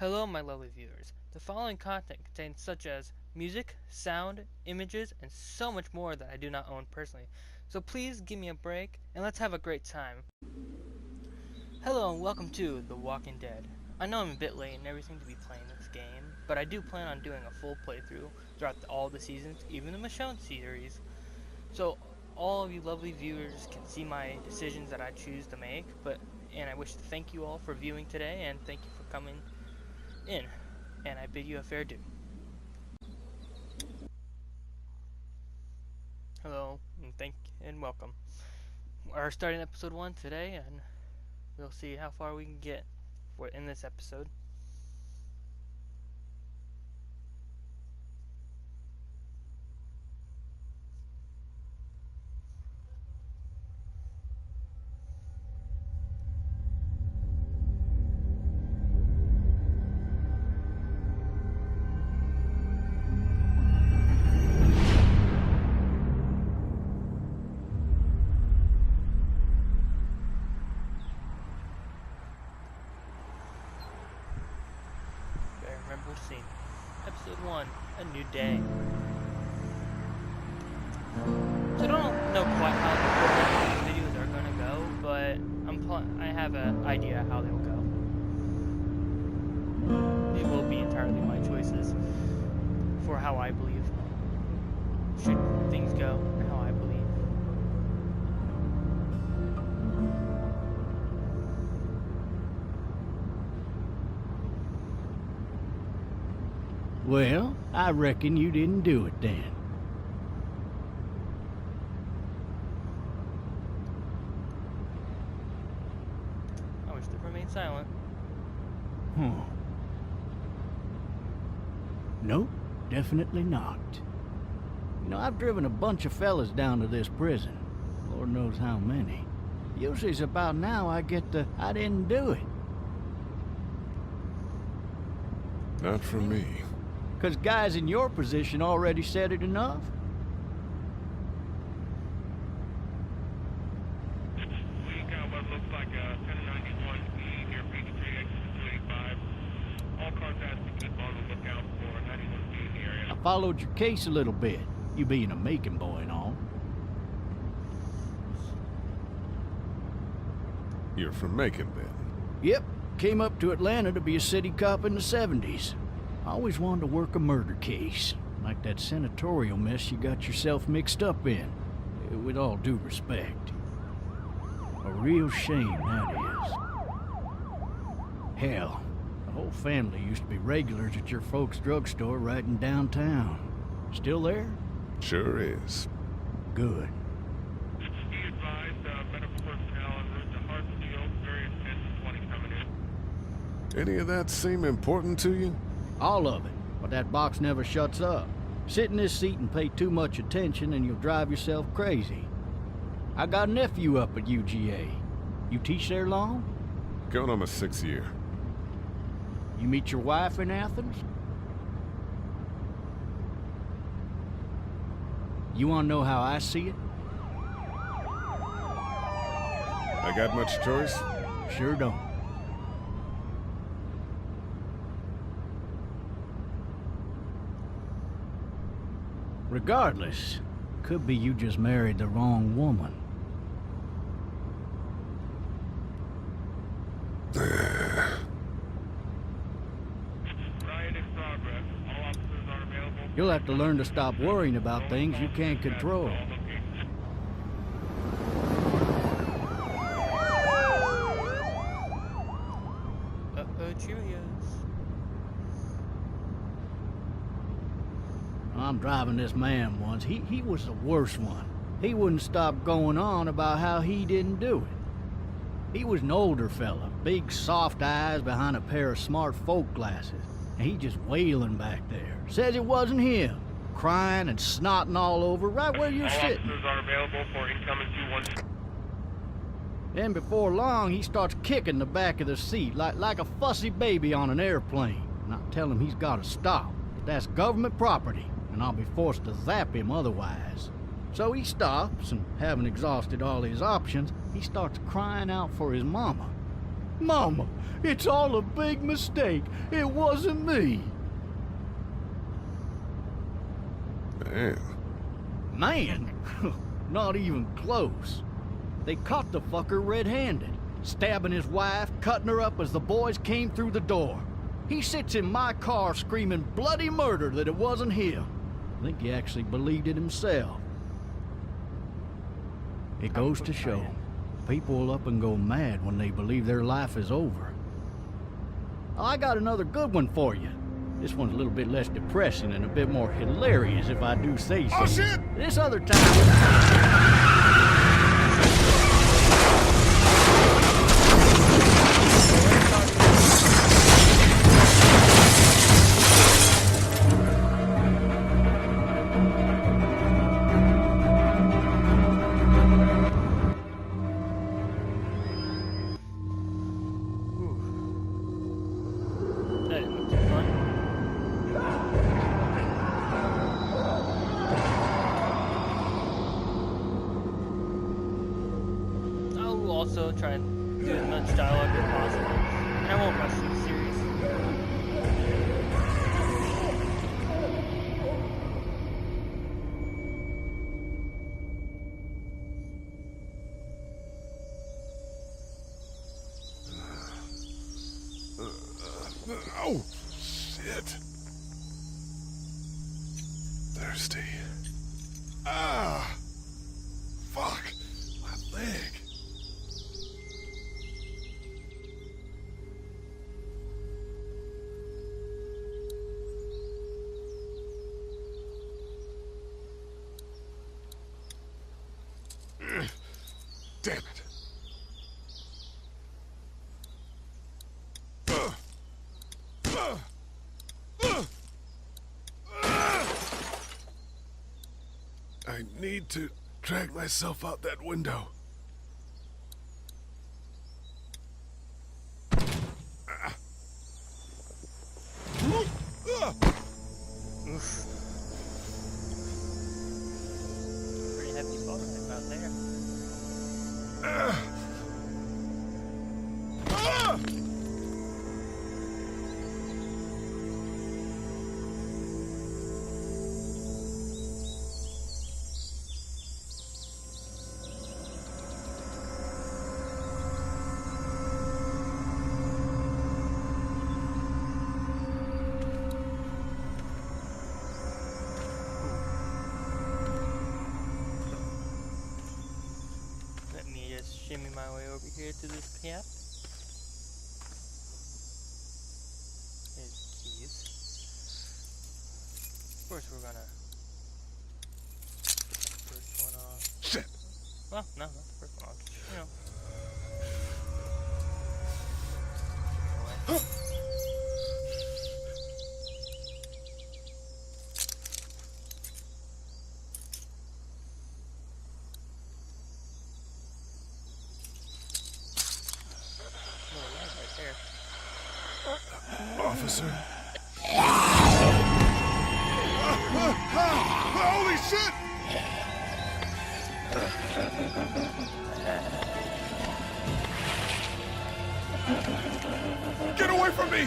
Hello my lovely viewers. The following content contains such as music, sound, images, and so much more that I do not own personally. So please give me a break and let's have a great time. Hello and welcome to The Walking Dead. I know I'm a bit late and everything to be playing this game, but I do plan on doing a full playthrough throughout all the seasons, even the Michonne series. So all of you lovely viewers can see my decisions that I choose to make, and I wish to thank you all for viewing today and thank you for coming in, and I bid you a fair due. Hello, and welcome. We're starting episode 1 today, and we'll see how far we can get in this episode. Memorable scene. Episode 1, A New Day. So I don't know quite how the videos are gonna go, but I have an idea how they'll go. It will be entirely my choices for how I believe should things go and how I believe. Well, I reckon you didn't do it then. I wish to remain silent. Nope, definitely not. You know, I've driven a bunch of fellas down to this prison. Lord knows how many. Usually it's about now I get the, I didn't do it. Not for me. 'Cause guys in your position already said it enough. We got what looks like a 1091E near Beach Street, exit 285. All cars have to keep on the lookout for 91B in the area. I followed your case a little bit, you being a Macon boy and all. You're from Macon, then? Yep, came up to Atlanta to be a city cop in the 70s. I always wanted to work a murder case, like that senatorial mess you got yourself mixed up in, with all due respect. A real shame, that is. Hell, the whole family used to be regulars at your folks' drugstore right in downtown. Still there? Sure is. Good. Be advised, medical personnel en route to Hartsfield, various 10 to 20 coming in. Any of that seem important to you? All of it, but that box never shuts up. Sit in this seat and pay too much attention and you'll drive yourself crazy. I got a nephew up at UGA. You teach there long? Going on my 6th year. You meet your wife in Athens? You wanna know how I see it? I got much choice? Sure don't. Regardless, could be you just married the wrong woman. Riot in progress. All officers are available. You'll have to learn to stop worrying about things you can't control. All locations. Cheerios. I'm driving this man once. He was the worst one. He wouldn't stop going on about how he didn't do it. He was an older fella, big soft eyes behind a pair of smart folk glasses. And he just wailing back there. Says it wasn't him. Crying and snotting all over right where you're All sitting. officers are available for incoming 212. Then before long, he starts kicking the back of the seat like a fussy baby on an airplane. And I tell him he's got to stop. That's government property, and I'll be forced to zap him otherwise. So he stops, and having exhausted all his options, he starts crying out for his mama. Mama, it's all a big mistake. It wasn't me. Man. Man? Not even close. They caught the fucker red-handed, stabbing his wife, cutting her up as the boys came through the door. He sits in my car screaming bloody murder that it wasn't him. I think he actually believed it himself. It goes to show, people will up and go mad when they believe their life is over. I got another good one for you. This one's a little bit less depressing and a bit more hilarious, if I do say so. Oh, shit! This other time... That didn't look too fun. I'll also try and do as much dialogue as possible, and I won't rush through the series. Oh, shit. Thirsty. Ah! Fuck. My leg. Damn it. I need to drag myself out that window. Oof. Pretty hefty ball right out there. Let me just shimmy my way over here to this cap. Here's the keys. Of course we're gonna first one on. Shit. Well, no, not the first one on. You know. Little light right there. Officer. Holy shit! Get away from me!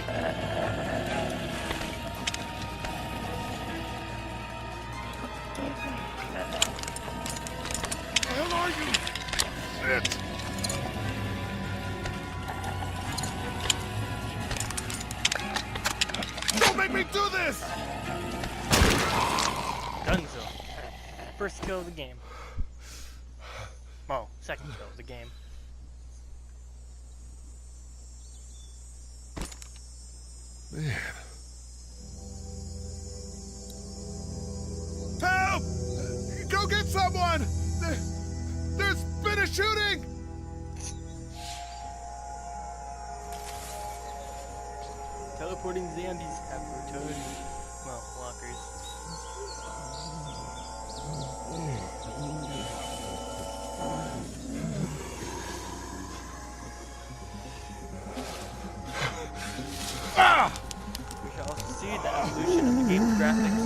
The hell are you? Shit! Don't make me do this! Dunzo. First kill of the game. Oh, second kill of the game. Man. Help! Go get someone! There's been a shooting! Teleporting zombies have returned. Well, walkers. We shall also see the evolution of the game's graphics.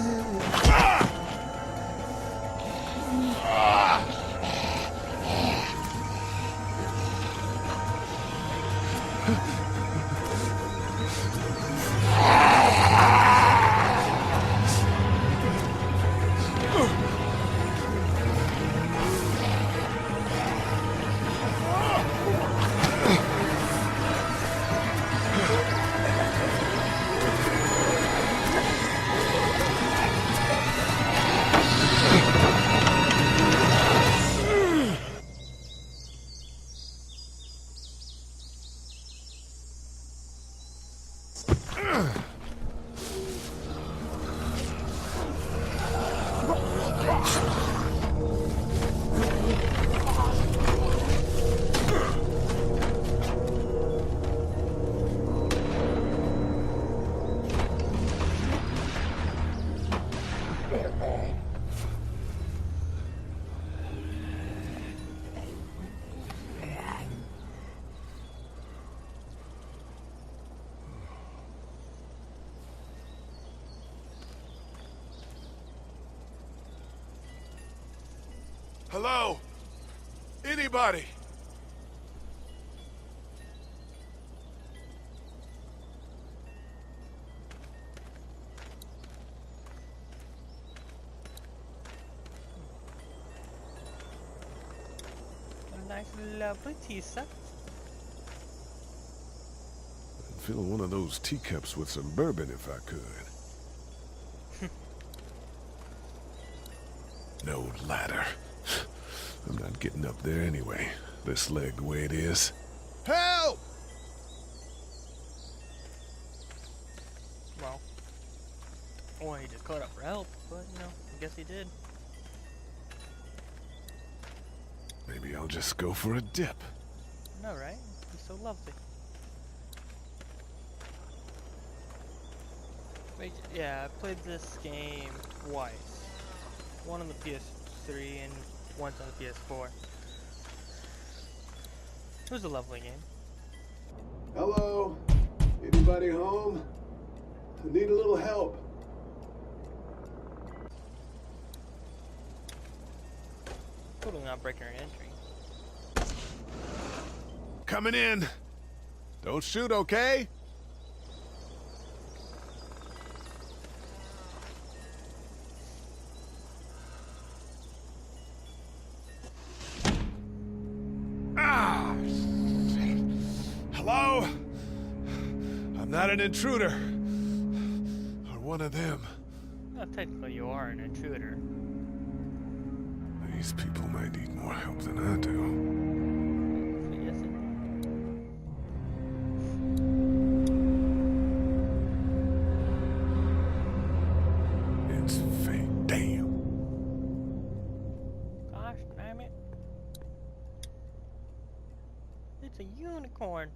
Hello? Anybody? A nice, lovely tea set. I'd fill one of those teacups with some bourbon if I could. No ladder. I'm not getting up there anyway. This leg the way it is. Help! Well, or he just called up for help, but you know, I guess he did. Maybe I'll just go for a dip. No, right? He's so lovely. Wait, yeah, I played this game twice. One on the PS3 and once on the PS4. It was a lovely game. Hello? Anybody home? I need a little help. Totally not breaking our entry. Coming in. Don't shoot, okay? Ah! Hello? I'm not an intruder. Or one of them. Well, technically you are an intruder. These people might need more help than I do. Yes, It's fake. Damn. gosh, damn it. It's a unicorn.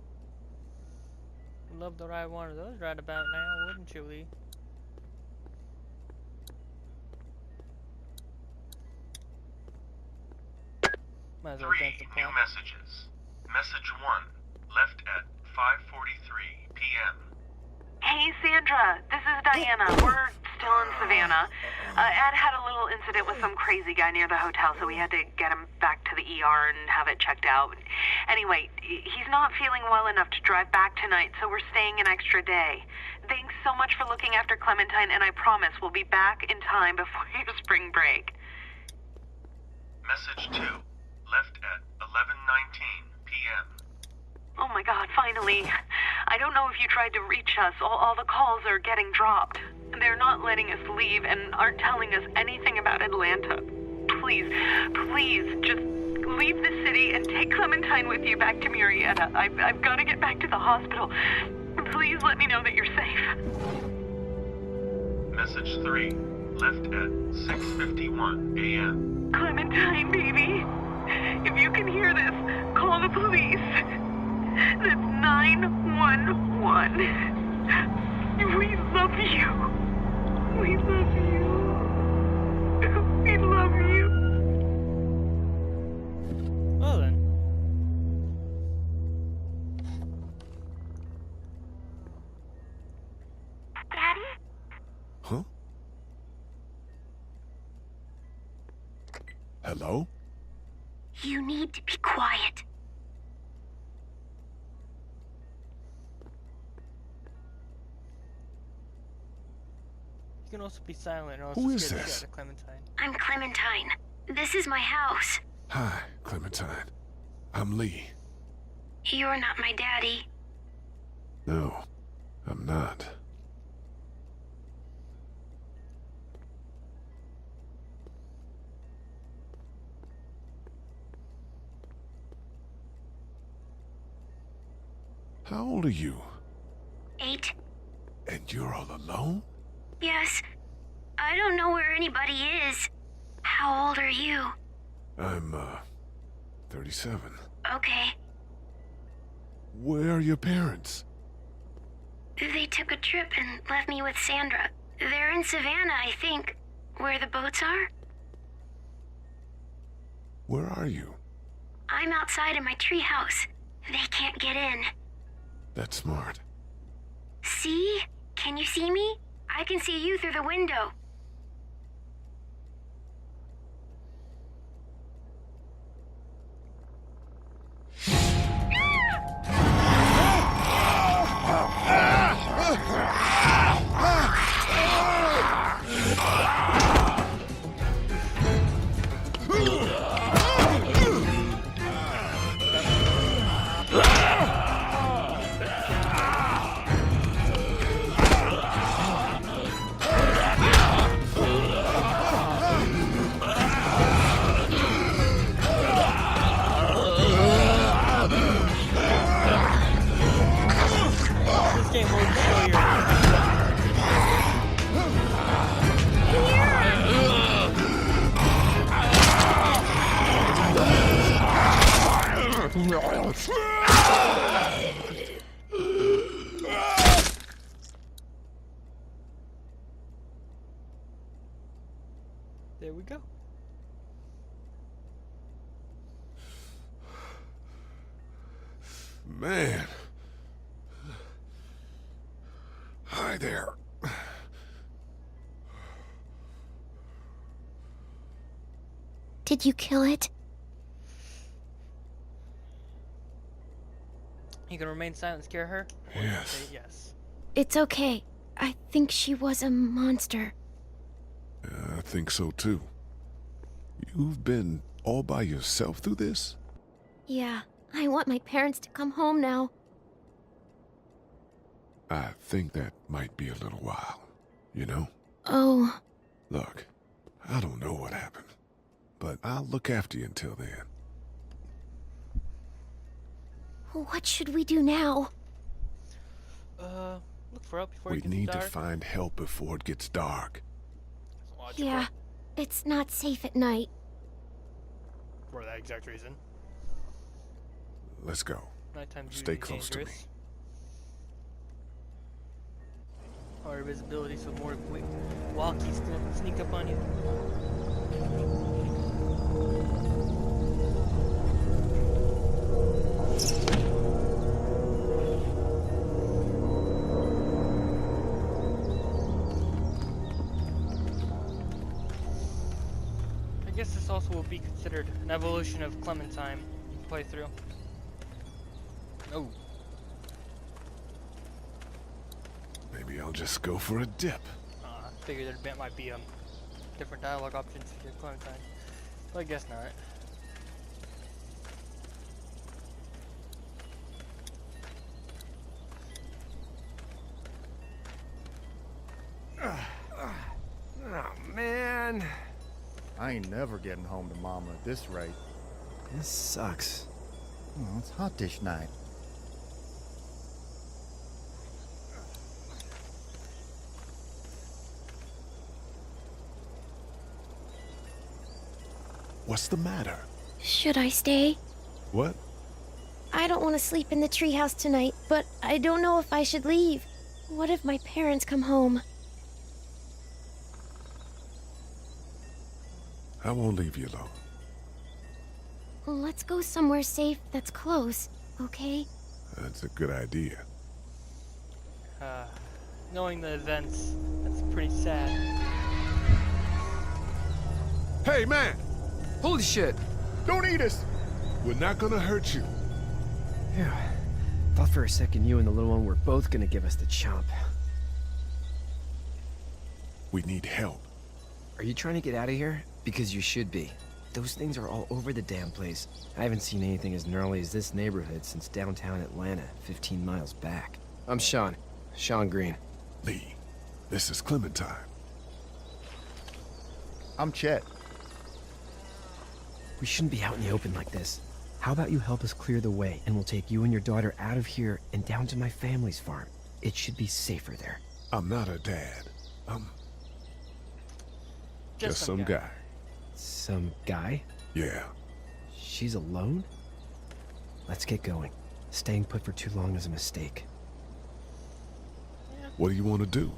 Would love to ride one of those right about now, wouldn't you, Lee? Might as well Three dance the new plot. messages. Message 1, left at 5:43 p.m. Hey, Sandra, this is Diana. We're still in Savannah. Ed had a little incident with some crazy guy near the hotel, so we had to get him back to the ER and have it checked out. Anyway, he's not feeling well enough to drive back tonight, so we're staying an extra day. Thanks so much for looking after Clementine, and I promise we'll be back in time before your spring break. Message 2, left at 11:19 p.m. Oh my God, finally. I don't know if you tried to reach us. All the calls are getting dropped. They're not letting us leave and aren't telling us anything about Atlanta. Please, please, just leave the city and take Clementine with you back to Murrieta. I've got to get back to the hospital. Please let me know that you're safe. Message 3, left at 6:51 a.m. Clementine, baby. If you can hear this, call the police. That's 911. We love you. We love you. We love you. Well then. Daddy? Huh? Hello? You need to be quiet. You can also be silent or else Who you is scare the this? shit out of Clementine. I'm Clementine. This is my house. Hi, Clementine. I'm Lee. You're not my daddy. No, I'm not. How old are you? 8. And you're all alone? Yes. I don't know where anybody is. How old are you? I'm, 37. Okay. Where are your parents? They took a trip and left me with Sandra. They're in Savannah, I think. Where the boats are? Where are you? I'm outside in my treehouse. They can't get in. That's smart. See? Can you see me? I can see you through the window. This game will show your There we go. Man. Hi there. Did you kill it? You can remain silent and scare her? Or Yes. say yes. It's okay. I think she was a monster. I think so too. You've been all by yourself through this? Yeah, I want my parents to come home now. I think that might be a little while, you know? Oh, Look, I don't know what happened, but I'll look after you until then. what should we do now? Look for help before We it gets need to dark. find help before it gets dark. That's logical. Yeah, it's not safe at night. For that exact reason. Let's go. Nighttime's Stay usually close to me. dangerous. Higher visibility, so more quick walkies can sneak up on you. I guess this also will be considered an evolution of Clementine playthrough. Oh. Maybe I'll just go for a dip. I figured there might be different dialogue options for your Clementine, but I guess not. Oh, man. I ain't never getting home to Mama at this rate. This sucks. Oh, it's hot dish night. What's the matter? Should I stay? What? I don't want to sleep in the treehouse tonight, but I don't know if I should leave. What if my parents come home? I won't leave you alone. Let's go somewhere safe that's close, okay? That's a good idea. Knowing the events, that's pretty sad. Hey, man! Holy shit. Don't eat us! We're not gonna hurt you. Phew. Thought for a second you and the little one were both gonna give us the chomp. We need help. Are you trying to get out of here? Because you should be. Those things are all over the damn place. I haven't seen anything as gnarly as this neighborhood since downtown Atlanta, 15 miles back. I'm Sean. Sean Green. Lee, this is Clementine. I'm Chet. We shouldn't be out in the open like this. How about you help us clear the way, and we'll take you and your daughter out of here and down to my family's farm. It should be safer there. I'm not her dad. I'm Just some guy. Some guy? Yeah. She's alone? Let's get going. Staying put for too long is a mistake. What do you want to do?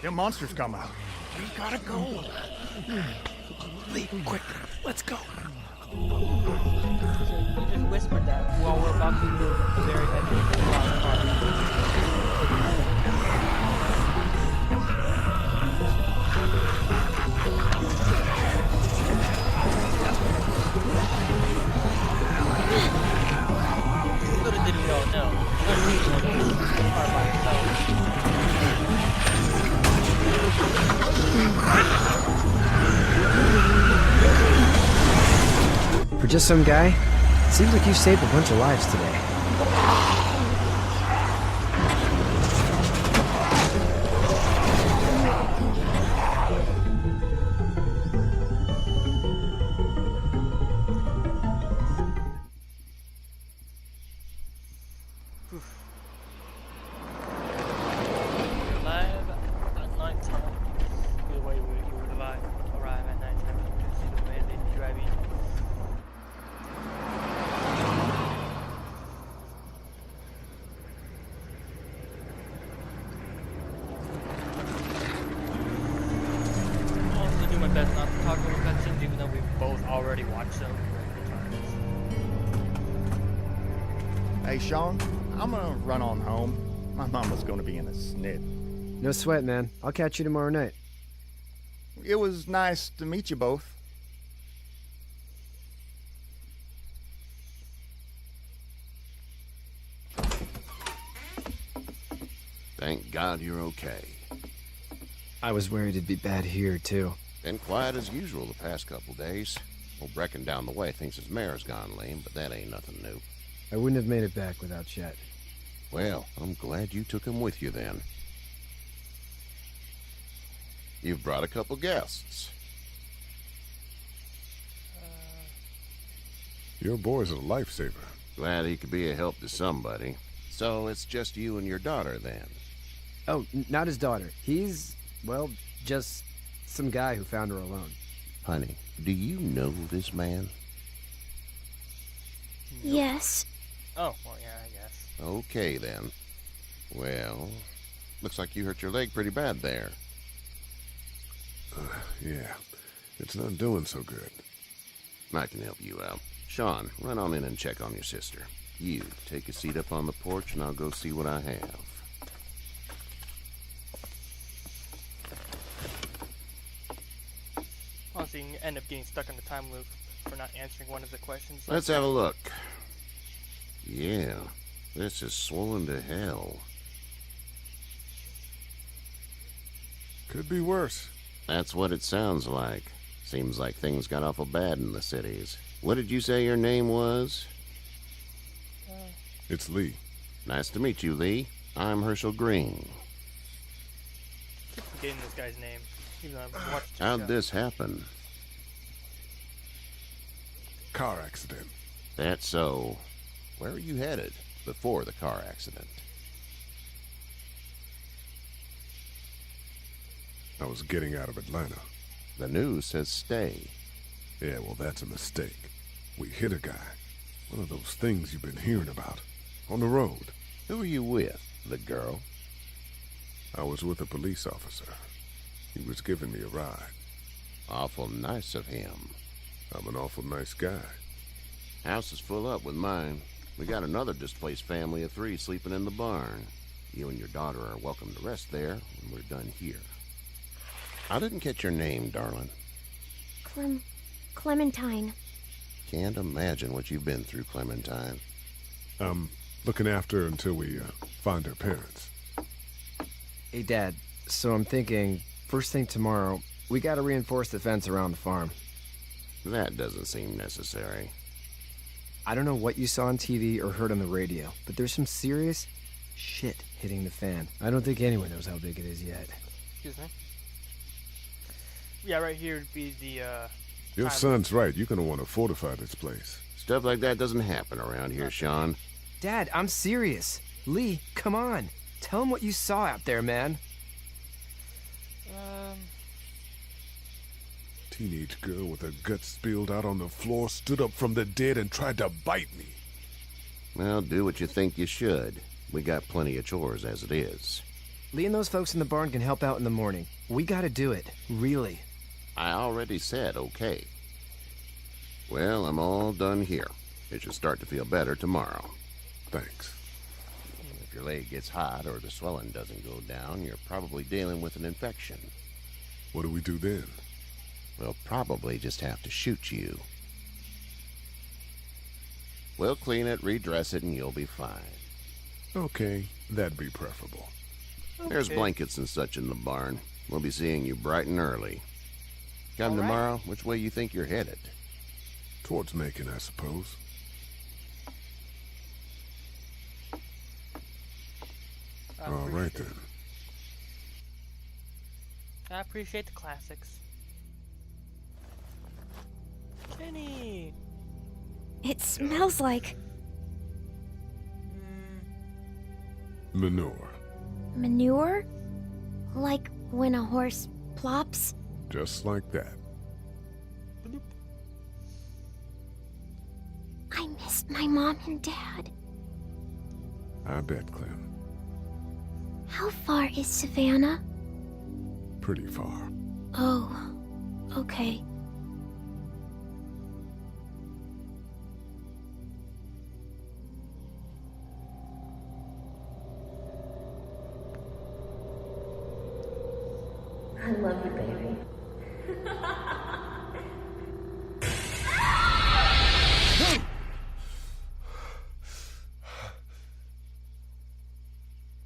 Them monsters come out. We gotta go. Lee, quick, let's go. You just whispered that while we're about to move a very heavy locked car. Little did we all know, unreasonable car by itself. For just some guy, it seems like you saved a bunch of lives today. Live at nighttime. Either way, you would arrive at nighttime. You can see the way they drive in. I'll also do my best not to talk over cutscenes, even though we've both already watched them times. Hey, Sean, I'm gonna run on home. My mama's gonna be in a snit. No sweat, man. I'll catch you tomorrow night. It was nice to meet you both. Thank God you're okay. I was worried it'd be bad here, too. Been quiet as usual the past couple days. Old Brecken down the way thinks his mare's gone lame, but that ain't nothing new. I wouldn't have made it back without Chet. Well, I'm glad you took him with you then. You've brought a couple guests. Your boy's a lifesaver. Glad he could be a help to somebody. So it's just you and your daughter then? Oh, not his daughter. He's, well, just some guy who found her alone. Honey, do you know this man? Yes. Oh, well, yeah, I guess. Okay, then. Well, looks like you hurt your leg pretty bad there. Yeah, it's not doing so good. I can help you out. Sean, run on in and check on your sister. You, take a seat up on the porch and I'll go see what I have. Honestly, you end up getting stuck in the time loop for not answering one of the questions. Let's have a look. Yeah, this is swollen to hell. Could be worse. That's what it sounds like. Seems like things got awful bad in the cities. What did you say your name was? It's Lee. Nice to meet you, Lee. I'm Herschel Green. I keep forgetting this guy's name, even though I've watched How'd this happen? Car accident. That's so. Where were you headed before the car accident? I was getting out of Atlanta. The news says stay. Yeah, well, that's a mistake. We hit a guy. One of those things you've been hearing about. On the road. Who were you with? The girl? I was with a police officer. He was giving me a ride. Awful nice of him. I'm an awful nice guy. House is full up with mine. We got another displaced family of 3 sleeping in the barn. You and your daughter are welcome to rest there when we're done here. I didn't catch your name, darling. Clementine. Can't imagine what you've been through, Clementine. I'm looking after her until we find her parents. Hey, Dad, so I'm thinking, first thing tomorrow, we gotta reinforce the fence around the farm. That doesn't seem necessary. I don't know what you saw on TV or heard on the radio, but there's some serious shit hitting the fan. I don't think anyone knows how big it is yet. Excuse me. Yeah, right here would be the, Your son's right. You're gonna want to fortify this place. Stuff like that doesn't happen around here, Sean. Dad, I'm serious. Lee, come on. Tell him what you saw out there, man. Teenage girl with her guts spilled out on the floor stood up from the dead and tried to bite me. Well, do what you think you should. We got plenty of chores as it is. Lee and those folks in the barn can help out in the morning. We gotta do it. Really. I already said okay. Well, I'm all done here. It should start to feel better tomorrow. Thanks. If your leg gets hot or the swelling doesn't go down, you're probably dealing with an infection. What do we do then? We'll probably just have to shoot you. We'll clean it, redress it, and you'll be fine. Okay, that'd be preferable. Okay. There's blankets and such in the barn. We'll be seeing you bright and early. Come All right. tomorrow, which way you think you're headed? Towards Macon, I suppose. All right then. I appreciate the classics. Kenny! It smells like Manure. manure? Like when a horse plops? Just like that. I missed my mom and dad. I bet, Clem. How far is Savannah? Pretty far. Oh, okay. I love you, baby.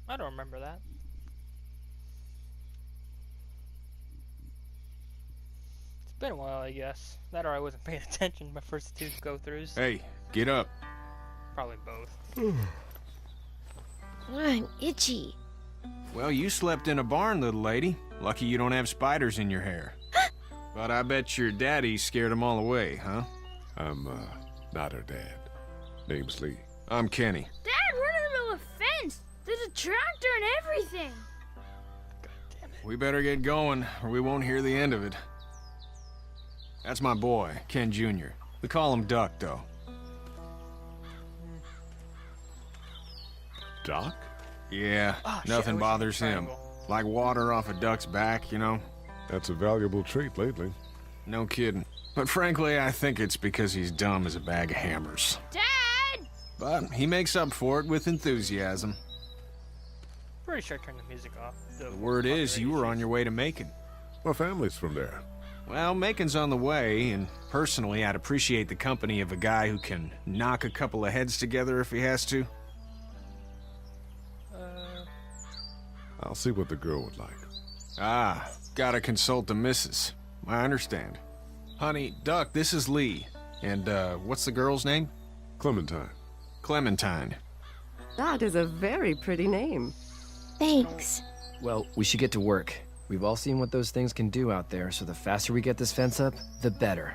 I don't remember that. It's been a while, I guess. That or I wasn't paying attention to my first two go-throughs. Hey, get up. Probably both. I'm itchy. Well, you slept in a barn, little lady. Lucky you don't have spiders in your hair. But I bet your daddy scared them all away, huh? I'm, not her dad. Name's Lee. I'm Kenny. Dad, we're in the middle of a fence. There's a tractor and everything. We better get going, or we won't hear the end of it. That's my boy, Ken Jr. We call him Duck, though. Doc? Yeah, Oh, shit, I nothing wish bothers it was him. triangle. Like water off a duck's back, you know? That's a valuable trait lately. No kidding. But frankly, I think it's because he's dumb as a bag of hammers. Dad! But he makes up for it with enthusiasm. Pretty sure I turned the music off. The word is you were on your way to Macon. My family's from there. Well, Macon's on the way, and personally, I'd appreciate the company of a guy who can knock a couple of heads together if he has to. I'll see what the girl would like. Ah, gotta consult the missus. I understand. Honey, Duck, this is Lee. And, what's the girl's name? Clementine. Clementine. That is a very pretty name. Thanks. Well, we should get to work. We've all seen what those things can do out there, so the faster we get this fence up, the better.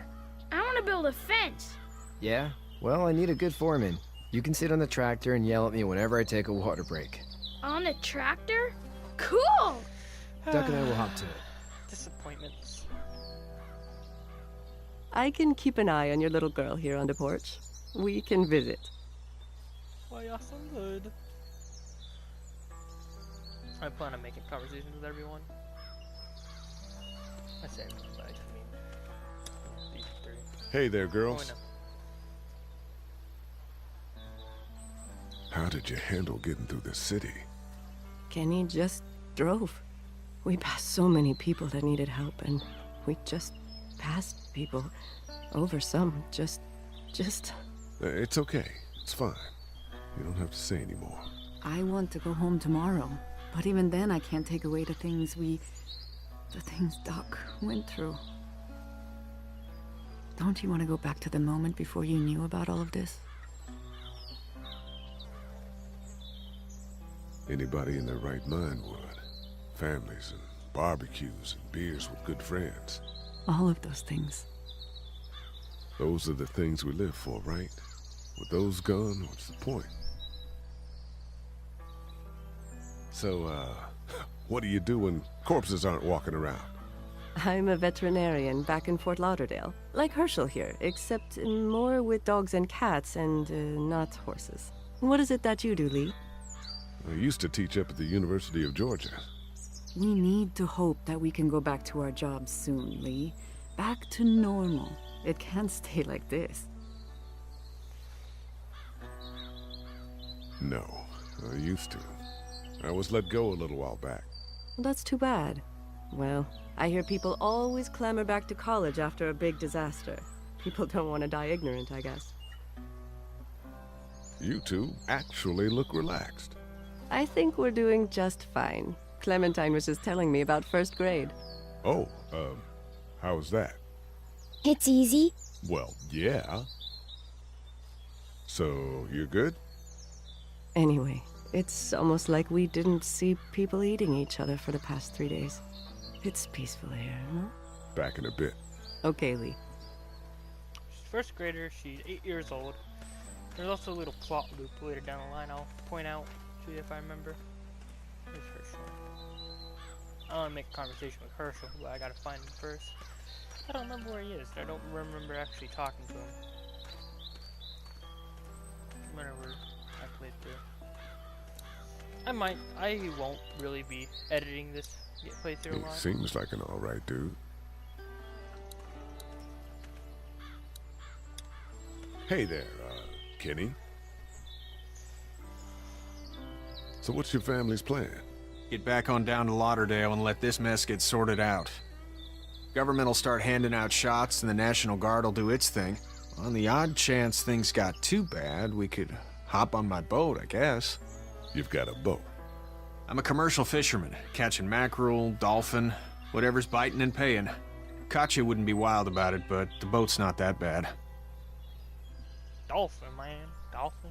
I want to build a fence. Yeah? Well, I need a good foreman. You can sit on the tractor and yell at me whenever I take a water break. On a tractor? Cool! Duck and I will hop to it. Disappointments. I can keep an eye on your little girl here on the porch. We can visit. Why y'all so good? I plan on making conversations with everyone. I say everyone, but I just mean these three. Hey there, Oh, girls. no. How did you handle getting through the city? Kenny just drove. We passed so many people that needed help, and we just passed people. Over some, just... It's okay. It's fine. You don't have to say anymore. I want to go home tomorrow, but even then I can't take away the things Doc went through. Don't you want to go back to the moment before you knew about all of this? Anybody in their right mind would. Families and barbecues and beers with good friends. All of those things. Those are the things we live for, right? With those gone, what's the point? So, what do you do when corpses aren't walking around? I'm a veterinarian back in Fort Lauderdale. Like Herschel here, except more with dogs and cats and not horses. What is it that you do, Lee? I used to teach up at the University of Georgia. We need to hope that we can go back to our jobs soon, Lee. Back to normal. It can't stay like this. No, I used to. I was let go a little while back. That's too bad. Well, I hear people always clamor back to college after a big disaster. People don't want to die ignorant, I guess. You two actually look relaxed. I think we're doing just fine. Clementine was just telling me about first grade. Oh, how was that? It's easy. Well, yeah. So, you're good? Anyway, it's almost like we didn't see people eating each other for the past 3 days. It's peaceful here, huh? Back in a bit. Okay, Lee. She's first grader, she's 8 years old. There's also a little plot loop later down the line I'll point out to you if I remember. Here's Herschel. I want to make a conversation with Herschel, but I gotta find him first. I don't remember where he is. I don't remember actually talking to him. Whenever I played through. I won't really be editing this playthrough a He lot. seems like an alright dude. Hey there, Kenny. So what's your family's plan? Get back on down to Lauderdale and let this mess get sorted out. Government will start handing out shots and the National Guard will do its thing. On the odd chance things got too bad, we could hop on my boat, I guess. You've got a boat? I'm a commercial fisherman, catching mackerel, dolphin, whatever's biting and paying. Katya wouldn't be wild about it, but the boat's not that bad. Dolphin, man. Dolphin.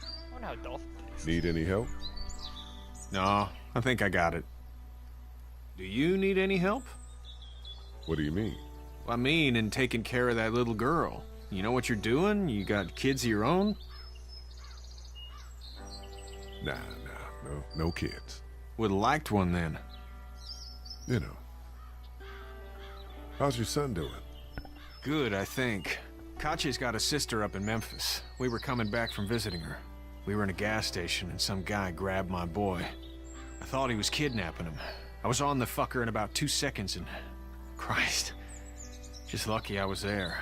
I wonder how dolphin tastes. Need any help? No, I think I got it. Do you need any help? What do you mean? I mean, in taking care of that little girl. You know what you're doing? You got kids of your own? Nah, no kids. Would've liked one then. You know. How's your son doing? Good, I think. Katya's got a sister up in Memphis. We were coming back from visiting her. We were in a gas station and some guy grabbed my boy. I thought he was kidnapping him. I was on the fucker in about 2 seconds and... Christ. Just lucky I was there.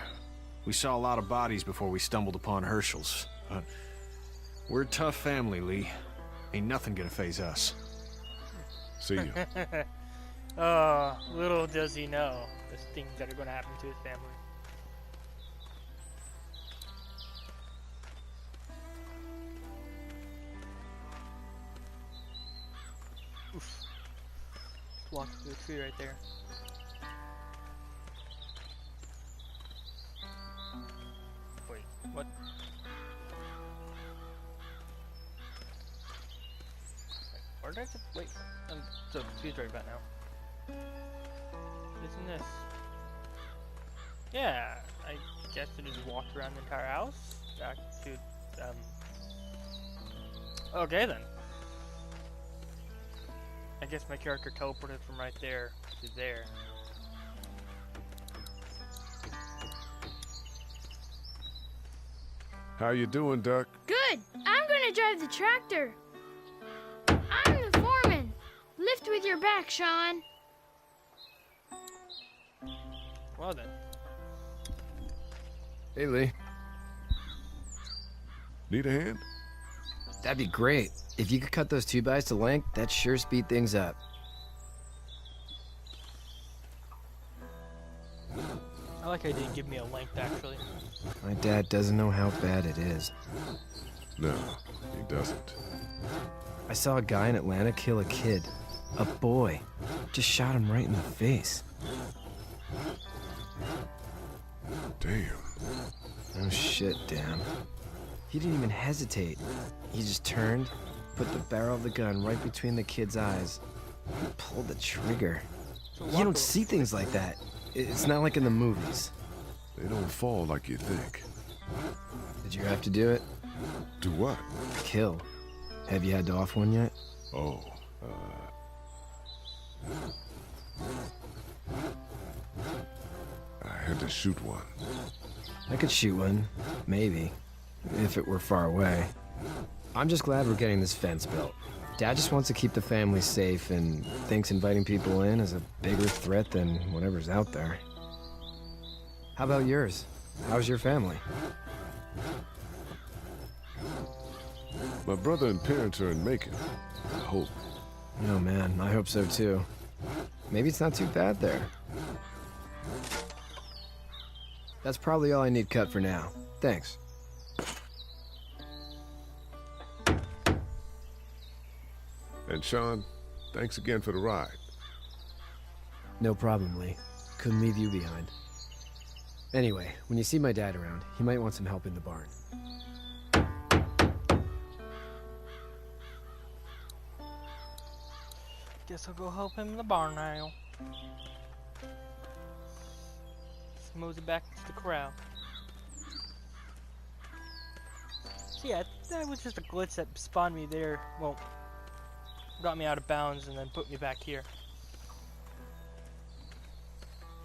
We saw a lot of bodies before we stumbled upon Herschel's. But we're a tough family, Lee. Ain't nothing gonna faze us. See you. Oh, little does he know the things that are gonna happen to his family. Oof. Just walked through the tree right there. Wait, what? Where did I just wait? I'm so confused right about now. Isn't this? Yeah, I guess I just walked around the entire house. Back to okay then. I guess my character teleported from right there to there. How you doing, Duck? Good. I'm gonna drive the tractor. I'm the foreman. Lift with your back, Sean. Well then. Hey, Lee. Need a hand? That'd be great. If you could cut those 2x to length, that'd sure speed things up. I like how he didn't give me a length actually. My dad doesn't know how bad it is. No, he doesn't. I saw a guy in Atlanta kill a kid. A boy. Just shot him right in the face. Damn. Oh shit, damn. He didn't even hesitate. He just turned, put the barrel of the gun right between the kid's eyes, and pulled the trigger. You don't see things like that. It's not like in the movies. They don't fall like you think. Did you have to do it? Do what? Kill. Have you had to off one yet? Oh, I had to shoot one. I could shoot one, maybe, if it were far away. I'm just glad we're getting this fence built. Dad just wants to keep the family safe and thinks inviting people in is a bigger threat than whatever's out there. How about yours? How's your family? My brother and parents are in Macon. I hope. Oh man, I hope so too. Maybe it's not too bad there. That's probably all I need cut for now. Thanks. And Sean, thanks again for the ride. No problem, Lee. Couldn't leave you behind. Anyway, when you see my dad around, he might want some help in the barn. Guess I'll go help him in the barn now. Let's mosey back to the corral. So yeah, that was just a glitch that spawned me there. Well, got me out of bounds and then put me back here.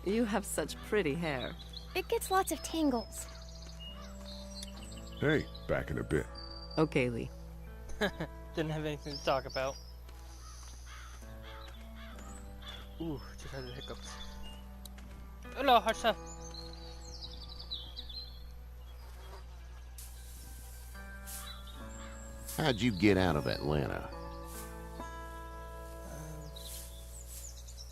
You have such pretty hair. It gets lots of tangles. Hey, back in a bit. Okay, Lee. Didn't have anything to talk about. Ooh, just had the hiccups. Hello, Harsha. How'd you get out of Atlanta?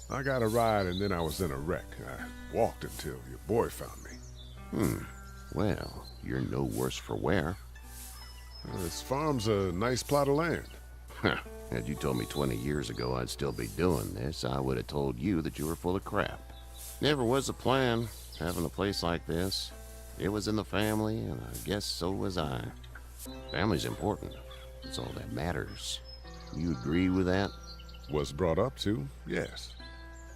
I got a ride and then I was in a wreck. I walked until your boy found me. Well, you're no worse for wear. This farm's a nice plot of land. Had you told me 20 years ago I'd still be doing this, I would have told you that you were full of crap. Never was a plan, having a place like this. It was in the family, and I guess so was I. Family's important. It's all that matters. You agree with that? Was brought up to, yes.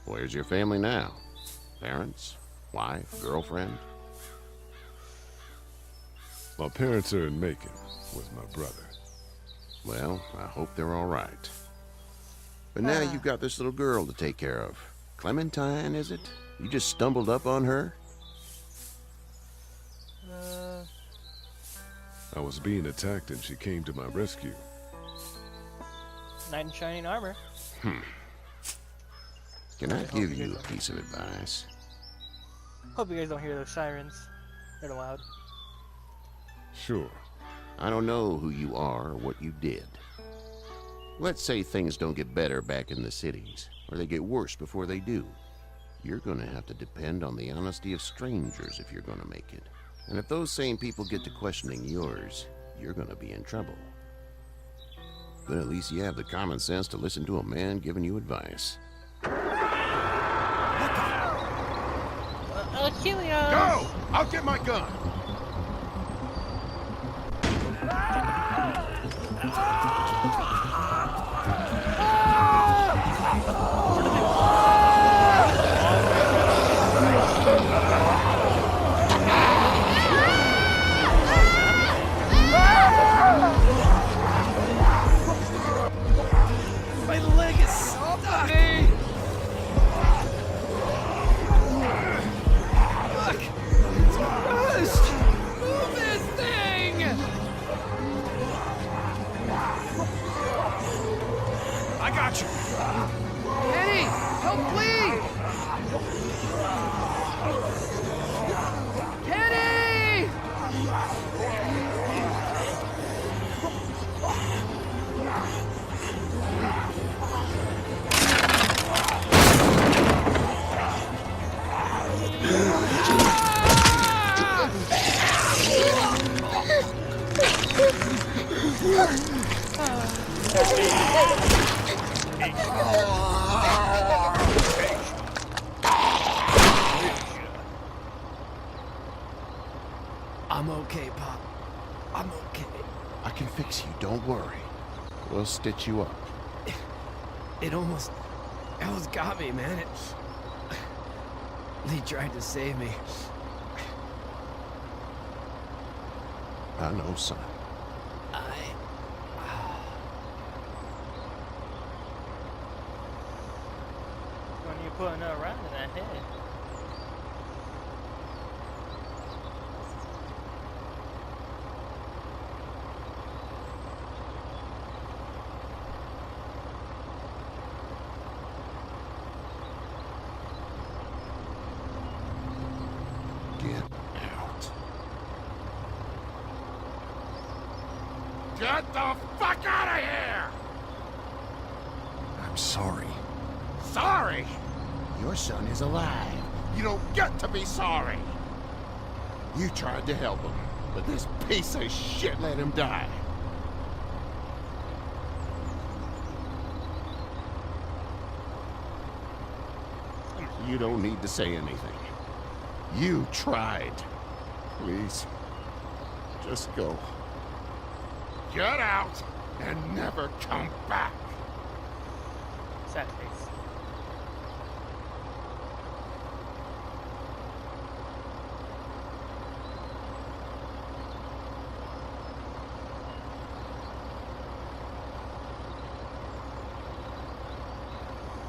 Where's your family now? Parents? Wife? Girlfriend? My parents are in Macon with my brother. Well, I hope they're all right. But now you've got this little girl to take care of. Clementine, is it? You just stumbled up on her? I was being attacked and she came to my rescue. Knight in shining armor. Can I give you a piece of advice? Hope you guys don't hear those sirens. They're loud. Sure. I don't know who you are or what you did. Let's say things don't get better back in the cities, or they get worse before they do. You're gonna have to depend on the honesty of strangers if you're gonna make it. And if those same people get to questioning yours, you're gonna be in trouble. But at least you have the common sense to listen to a man giving you advice. Helios! Go! I'll get my gun! My leg is stuck! Fuck! It's crushed! Move this thing! I got you. Kenny! Help Lee! Kenny! I'm okay, Pop. I'm okay. I can fix you, don't worry. We'll stitch you up. It almost got me, man. Lee tried to save me. I know, son. putting her around in that head. Get the fuck out of here! I'm sorry. Sorry? Your son is alive. You don't get to be sorry. You tried to help him, but this piece of shit let him die. You don't need to say anything. You tried. Please, just go. Get out and never come back. Sad face.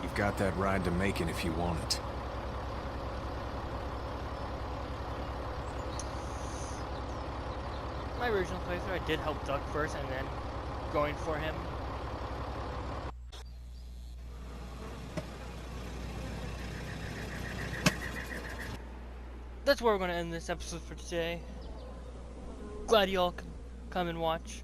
You've got that ride to Macon if you want it. My original playthrough, I did help Duck first and then going for him. That's where we're going to end this episode for today. Glad you all could come and watch.